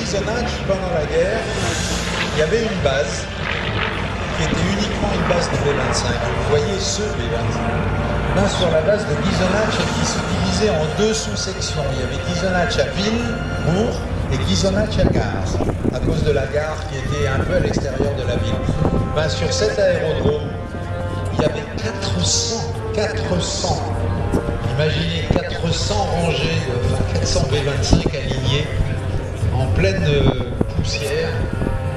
Ghisonaccia, pendant la guerre, il y avait une base qui était uniquement une base de B-25. Vous voyez ce B-25. Là, sur la base de Ghisonaccia qui se divisait en deux sous-sections. Il y avait Ghisonaccia ville, bourg, et Ghisonaccia gare, à cause de la gare qui était un peu à l'extérieur de la ville. Ben, sur cet aérodrome, il y avait 400, imaginez 400 rangées, 400 B-25 alignés en pleine poussière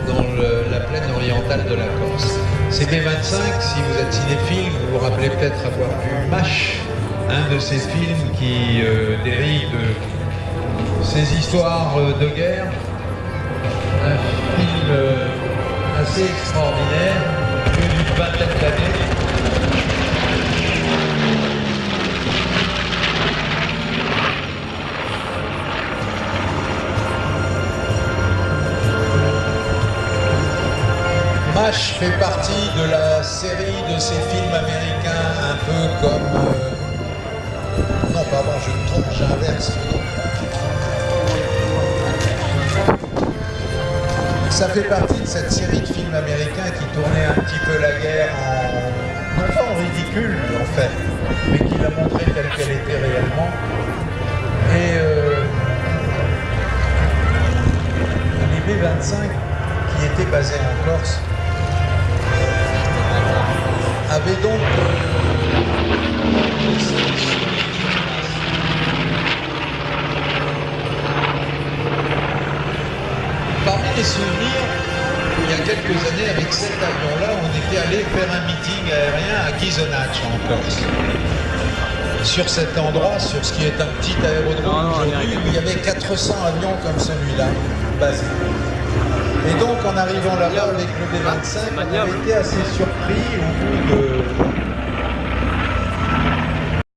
dans la plaine orientale de la Corse. Ces B-25, si vous êtes cinéphile, vous vous rappelez peut-être avoir vu MASH, un de ces films qui dérive de ces histoires de guerre, un film assez extraordinaire, d'une vingtaine d'années. MASH fait partie de la série de ces films américains un peu comme... Non, pardon, je me trompe, j'inverse. Ça fait partie de cette série de films américains qui tournait un petit peu la guerre non pas en ridicule en fait, mais qui la montrait telle qu'elle était réellement. Et les B-25 qui étaient basés en Corse avaient donc parmi les souvenirs, il y a quelques années, avec cet avion-là, on était allé faire un meeting aérien à Ghisonaccia en Corse. Sur cet endroit, sur ce qui est un petit aérodrome aujourd'hui, où il y avait 400 avions comme celui-là, basés. Et donc, en arrivant là-bas avec le B-25, on avait été assez surpris au bout de